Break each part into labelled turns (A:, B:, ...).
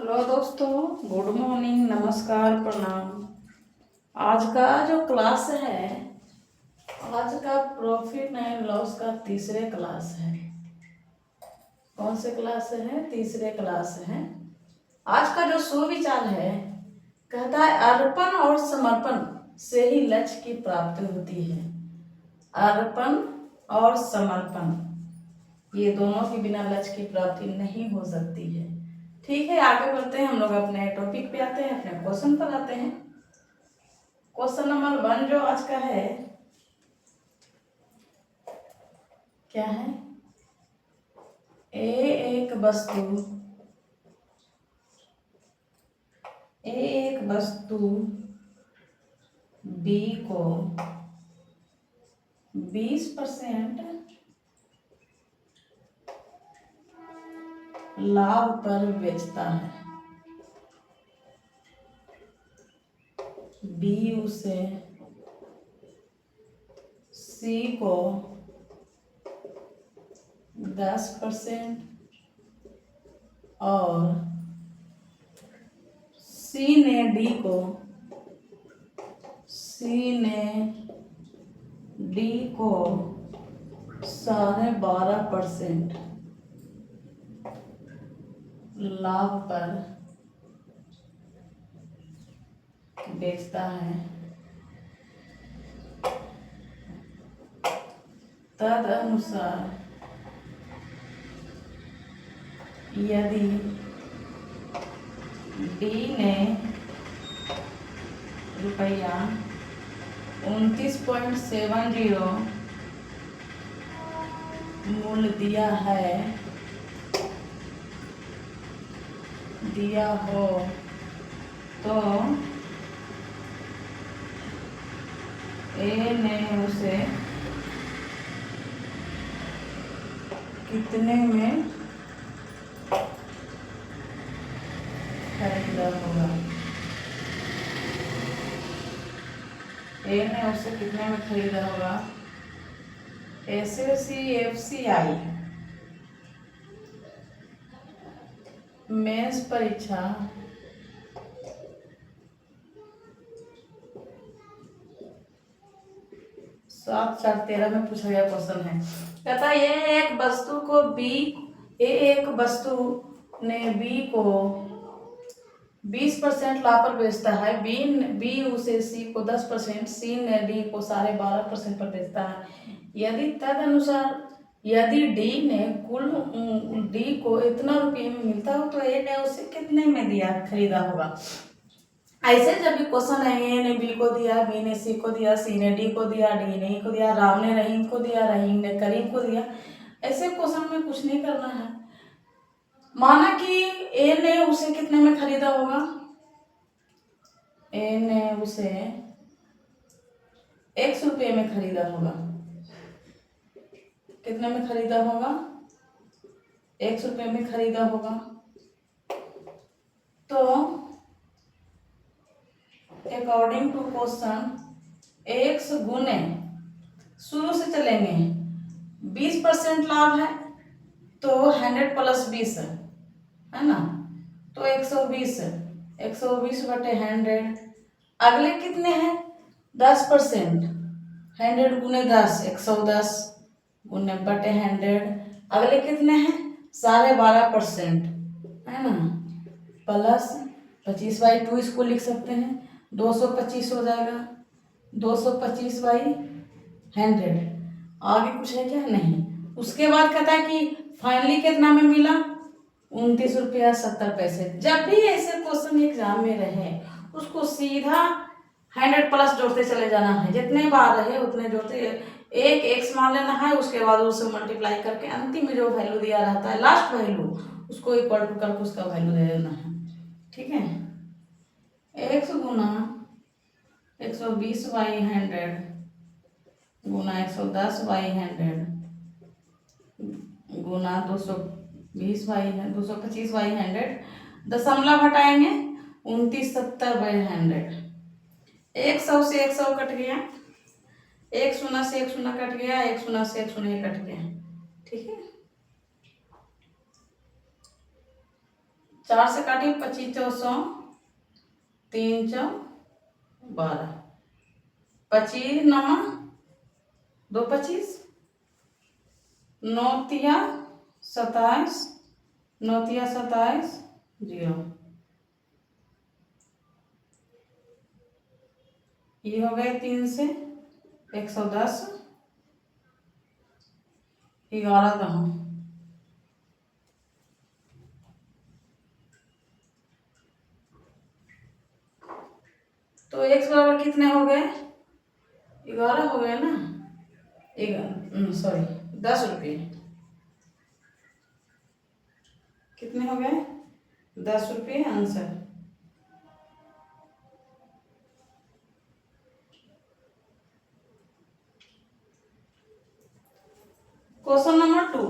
A: Hello दोस्तों, good morning, नमस्कार, प्रणाम। आज का जो क्लास है, आज का प्रॉफिट एंड लॉस का तीसरे क्लास है। कौन से क्लास है? तीसरे क्लास है। आज का जो सुविचार है, कहता है अर्पण और समर्पण से ही लक्ष्य की प्राप्ति होती है। अर्पण और समर्पण, ये दोनों के बिना लक्ष्य की प्राप्ति नहीं हो सकती है। ठीक है, आगे बढ़ते हैं। हम लोग अपने टॉपिक पे आते हैं, अपने क्वेश्चन पर आते हैं। क्वेश्चन नंबर 1 जो आज का है, क्या है? एक वस्तु बी को 20% लाभ पर बेचता है। बी उसे सी को 10% और सी ने डी को 12.5% लाभ पर बेचता है। तदनुसार यदि डी ने रुपया 29.70 मूल्य दिया हो तो ए ने उसे कितने में खरीदा होगा? ए ने उसे कितने में खरीदा होगा? SSC-FCI मेंस परीक्षा 7/4/13 में पूछा गया क्वेश्चन है। कहता है एक वस्तु ने बी को 20% लाभ पर बेचता है। बी उसे सी को 10%, सी ने डी को 12.5% पर बेचता है। यदि डी ने कुल डी को इतना रुपये में मिलता हो तो ए ने उसे कितने में खरीदा होगा? ऐसे जब भी क्वेश्चन है, ए ने बी को दिया, बी ने सी को दिया, सी ने डी को दिया, डी ने ई को दिया, राम ने रहीम को दिया, रहीम ने करीम को दिया, ऐसे क्वेश्चन में कुछ नहीं करना है। माना कि ए ने उसे कितने में खरीदा होगा? ए ने उसे 100 रुपये में खरीदा होगा। कितने में खरीदा होगा? 100 रुपये में खरीदा होगा। तो अकॉर्डिंग टू क्वेश्चन, 1 गुने, शुरू से चलेंगे, 20% लाभ है तो 100 + 20 है ना, तो 120 बटे 100। अगले कितने हैं? 10%, 100 गुने 10, 110 गुने बटे 100। अगले कितने हैं? 12.5% है ना, प्लस 25/2 इसको लिख सकते हैं, 225 हो जाएगा, 225/100। आगे कुछ है क्या? नहीं। उसके बाद कहता है कि फाइनली कितना में मिला? 29.70 रुपये। जब भी ऐसे क्वेश्चन एग्जाम में रहे, उसको सीधा 100 प्लस जोड़ते चले जाना है। जितने बार रहे उतने जोड़ते, एक एक्स मान लेना है, उसके बाद उसे मल्टीप्लाई करके अंतिम में जो वैल्यू दिया रहता है, लास्ट वैल्यू, उसको इक्वल टू करके उसका वैल्यू दे देना है। ठीक है, 1 गुना 120/100 गुना 110/100 गुना 225/100, दशमलव हटाएंगे 2970/100। 100 से 100 कट गया, 1 शून्य से 1 शून्य कट गया, 1 शून्य से 1 शून्य कट गया। ठीक है, 4 से काटिए, 25 चौ 100, 3 चौ 12, 25 नमा 2 25, 9 तिया 27, 9 तिया 27, 0। ये हो गए 3 से 110, 11 दहा, तो x बराबर कितने हो गए? 11 हो गए ना, सॉरी 10 रुपये। कितने हो गए? 10 रुपये answer. Question number 2,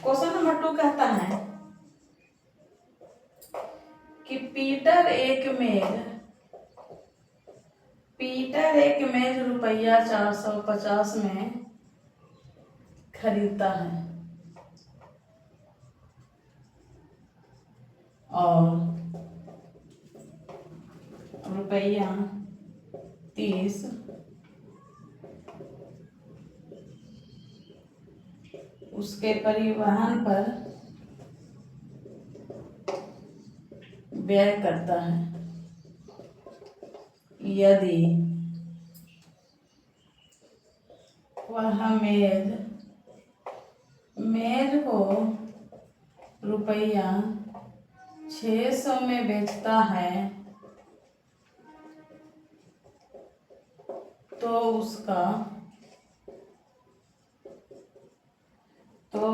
A: question number 2 कहता है कि पीटर एक मेज रुपया 450 में खरीदता है और रुपया 30 उसके परिवहन पर व्यय करता है। यदि वह मेज को रुपया 600 में बेचता है तो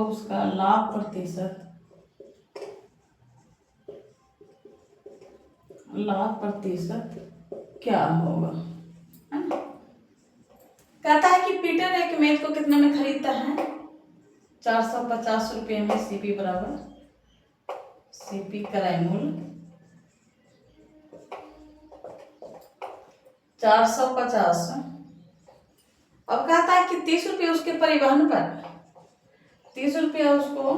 A: उसका लाभ प्रतिशत क्या होगा, है ना? कहता है कि पीटर एक मेज को कितने में खरीदता है? 450 रुपये में। सीपी बराबर सीपी क्रय मूल्य 450। अब कहता है कि 30 रुपये उसके परिवहन पर, 30 रुपया उसको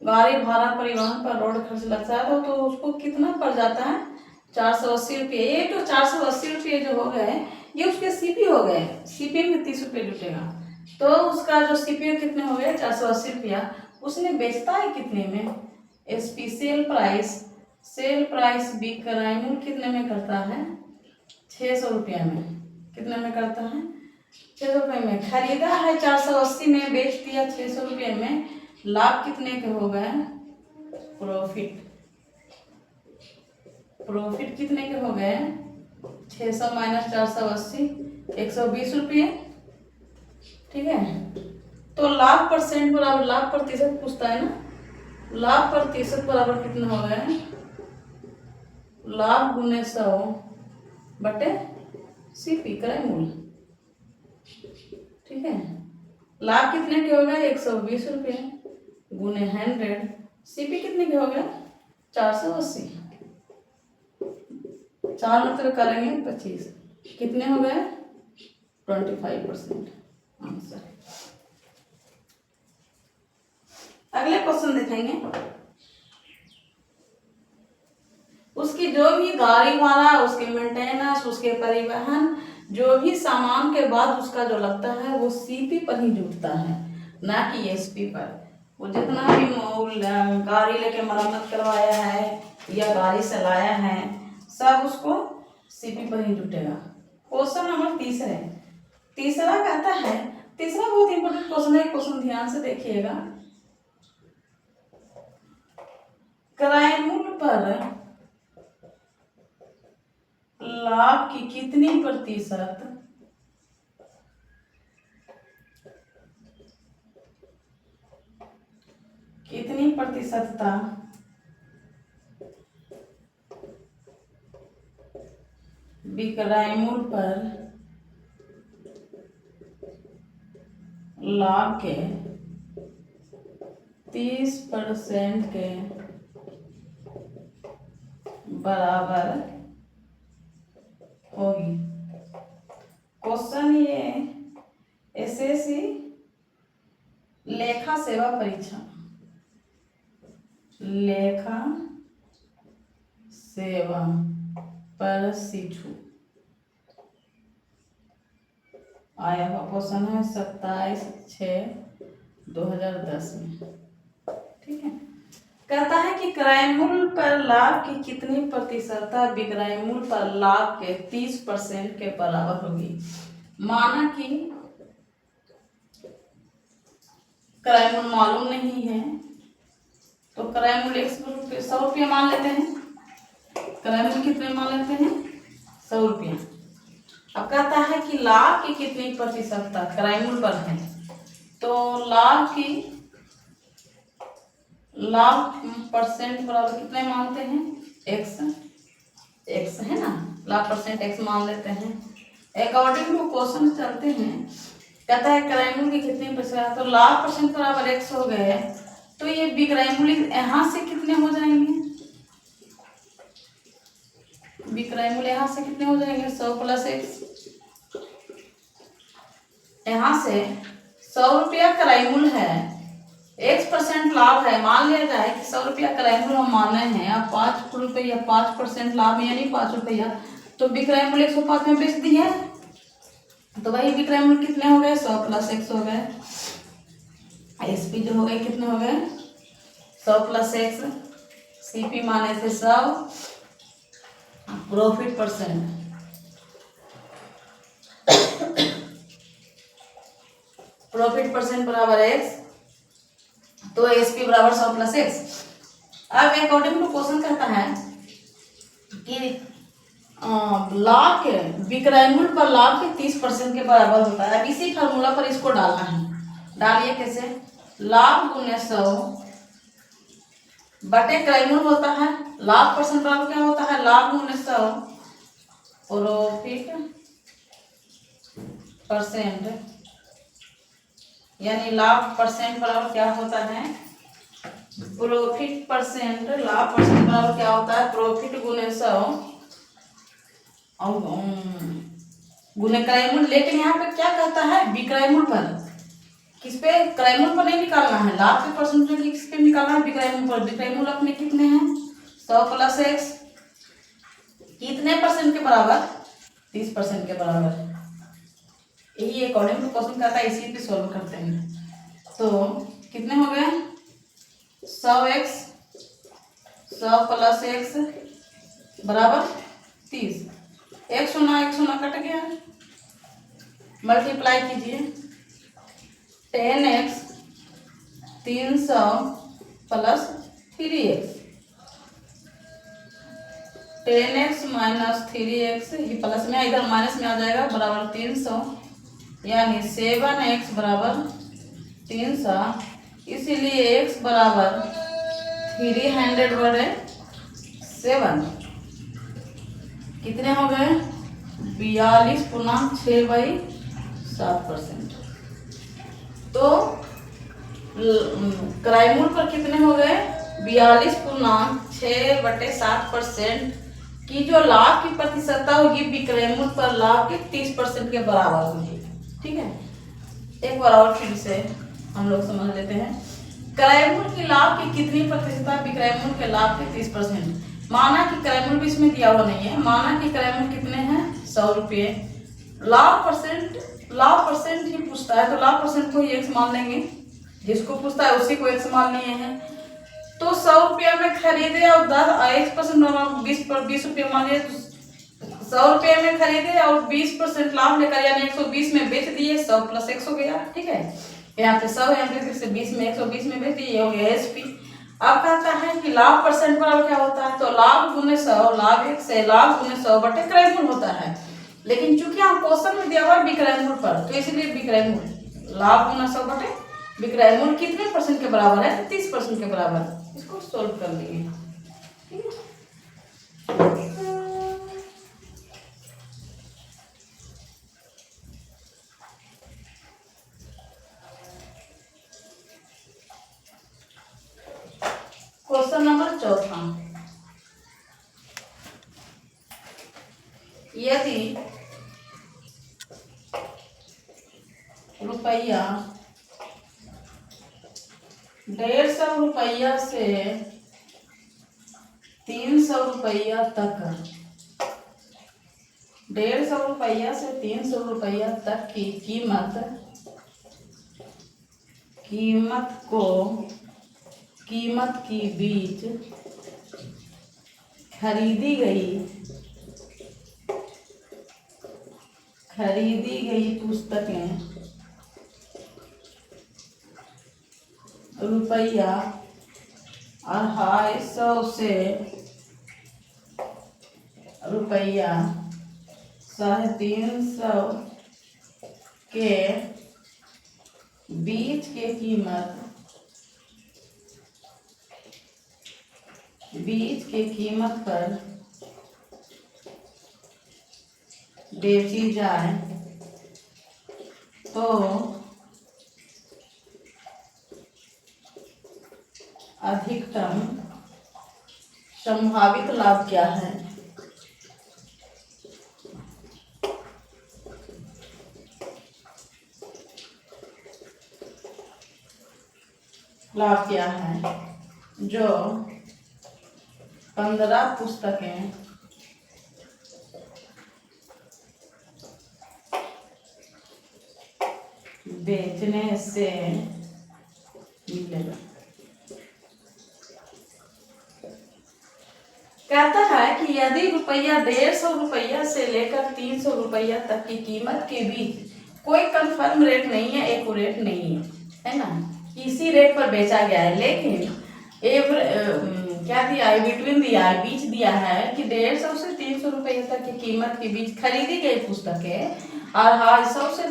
A: गाड़ी भाड़ा परिवहन पर रोड खर्च लगता है तो उसको कितना पड़ जाता है? 480 रुपये। ये जो 480 रुपये जो हो गए ये उसके सीपी हो गए। सीपी में 30 रुपये जुटेगा तो उसका जो सीपी कितने हो गए? 480 रुपया। उसने बेचता है कितने में? एसपी सेल प्राइस बी क्रय मूल्य कितने में करता है? 600 रुपया में। कितने में करता है? 600 रुपये में। खरीदा है 480 में, बेच दिया 600 रुपये में। लाभ कितने के हो गए? प्रॉफिट कितने के हो गए? 600 माइनस 480, 120 रुपये। ठीक है, तो लाभ परसेंट बराबर लाभ प्रतिशत पूछता है ना। लाभ प्रतिशत बराबर कितना हो गया? लाभ गुने 100 बटे सीपी क्रय मूल्य। ठीक है, लाभ कितने के हो गए? 120 रुपये गुने 100। सीपी कितने के हो गए? 480। 4 मतलब करेंगे 25, कितने हो गए? 25% आंसर। अगले क्वेश्चन देखेंगे। उसकी जो भी गाड़ी भाड़ा, उसके मेंटेनेंस, उसके परिवहन, जो भी सामान के बाद उसका जो लगता है वो सीपी पर ही जुटता है, ना कि एसपी पर। वो जितना भी गाड़ी लेके मरम्मत करवाया है या गाड़ी से लाया है सब उसको सीपी पर ही जुटेगा। क्वेश्चन नंबर तीसरा कहता है, तीसरा बहुत इंपॉर्टेंट क्वेश्चन है, क्वेश्चन ध्यान से देखिएगा। क्रय मूल्य पर लाभ की कितनी प्रतिशतता विक्रय मूल्य पर लाभ के 30% के बराबर होगी। क्वेश्चन ये एसएससी लेखा सेवा परीक्षा, लेखा सेवा प्रशिक्षु आया हुआ क्वेश्चन है 27/6/2010 में। ठीक है, कहता है कि क्रय मूल्य पर लाभ की कितनी प्रतिशतता विक्रय मूल्य पर लाभ के 30% के बराबर होगी। माना कि क्रय मूल्य मालूम नहीं है तो क्रय मूल्य 100 रुपया मान लेते हैं। क्रय मूल्य कितने मान लेते हैं? 100 रुपया। अब कहता है कि लाभ की कितनी प्रतिशतता क्रय मूल्य पर है, तो लाभ परसेंट बराबर कितने मानते हैं? x है ना, लाभ परसेंट x मान लेते हैं। अकॉर्डिंग टू क्वेश्चन चलते हैं, कहता है क्रय मूल्य की कितनी प्रतिशत, तो लाभ परसेंट बराबर x हो गए, तो ये विक्रय मूल्य यहाँ से कितने हो जाएंगे? विक्रय मूल्य यहाँ से कितने हो जाएंगे? 100 + x। यहाँ से 100 रुपया क्रय मूल्य है, x% लाभ है। मान लिया जाए कि 100 रुपया क्रय मूल्य हम मान रहे हैं, अब 5 रुपया 5% लाभ यानी 5 रुपया, तो विक्रय मूल्य 105 में बेच दी है, तो वही विक्रय मूल्य कितने हो गए? 100 + x हो गए। एसपी जो हो गए कितने हो गए? 100 + x। सीपी माने थे 100, प्रॉफिट परसेंट बराबर x, तो एसपी बराबर 100 + x। अब अकॉर्डिंग टू क्वेश्चन कहता है कि लाभ के विक्रय मूल्य पर लाभ के 30% के बराबर होता है। अब इसी फार्मूला पर इसको डालना है। डालिए कैसे? लाभ गुने 100 बटे क्रय मूल्य होता है, लाभ परसेंट बराबर क्या होता है? लाभ गुने 100 प्रॉफिट परसेंट, यानी लाभ परसेंट बराबर क्या होता है? Profit percent. लाभ परसेंट बराबर क्या होता है? प्रॉफिट गुने 100 गुने क्रय मूल्य। लेकिन यहाँ पे क्या कहता है? विक्रय मूल्य पर। किस पे? क्रय मूल्य पर नहीं निकालना है, लाभ के परसेंटेज किस पे निकालना है? विक्रय मूल्य पर। विक्रय मूल्य अपने कितने हैं? 100 + x कितने परसेंट के बराबर? 30% के बराबर। यही अकॉर्डिंग टू क्वेश्चन कहता है, इसी पे सॉल्व करते हैं। तो कितने हो गए? 100x 100 + x बराबर 30। एक शून्य कट गया, मल्टीप्लाई कीजिए। 10x 300 + 3x, 10x - 3x, ये प्लस में इधर माइनस में आ जाएगा, बराबर 300, यानी 7x बराबर 300। इसीलिए x बराबर 300/7 कितने हो गए? 42.6/7%। तो क्रय मूल्य पर कितने हो गए? 42.6/7% की जो लाभ की प्रतिशतता होगी विक्रय मूल्य पर लाभ के 30% के बराबर होगी। ठीक है, एक बार और फिर से हम लोग समझ लेते हैं। क्रय मूल्य की लाभ की कितनी प्रतिशतता विक्रय मूल्य के लाभ के 30%। माना कि क्रय मूल्य भी इसमें दिया हुआ नहीं है, माना कि क्रय मूल्य कितने हैं? 100 रुपये। लाभ परसेंट ही पूछता है, तो लाभ परसेंट को ही x मान लेंगे, जिसको पूछता है उसी को x मान लिए हैं। तो 100 रुपया में खरीदे और 10% 20 रुपये मान लिए, 100 रुपये में खरीदे और 20% लाभ लेकर यानी 120 में बेच दिए। 100 + x हो गया। ठीक है, यहाँ पे 100 यहाँ पे फिर से 20 में 120 में बेच दिए, हो गया एसपी। अब कहता है कि लाभ परसेंट बराबर क्या होता है? तो लाभ गुने 100, लाभ 1 से लाभ गुने 100 बटे क्रय मूल्य होता है। लेकिन चूंकि हम क्वेश्चन में दिया हुआ विक्रय मूल्य पर, तो इसलिए विक्रय मूल्य लाभ गुना 100 बटे विक्रय मूल्य कितने % के बराबर है? 30% के बराबर। इसको सोल्व कर लिए। ठीक है, रुपया 150 रुपया से 300 रुपया तक, 150 रुपया से 300 रुपया तक की कीमत के बीच खरीदी गई पुस्तकें रुपया 250 से रुपया 350 के बीच के कीमत पर बेची जाए तो अधिकतम संभावित लाभ क्या है? लाभ क्या है जो 15 पुस्तकें बेचने से मिलेगा? कहता है कि यदि रुपया 150 रुपया से लेकर 300 रुपया तक की कीमत के बीच कोई कंफर्म रेट नहीं है, एक्यूरेट नहीं है ना, इसी रेट पर बेचा गया है, लेकिन क्या दिया है, बिटवीन दिया है, बीच दिया है कि 150 से 300 रुपये तक की कीमत के बीच खरीदी गई पुस्तकें और 250 से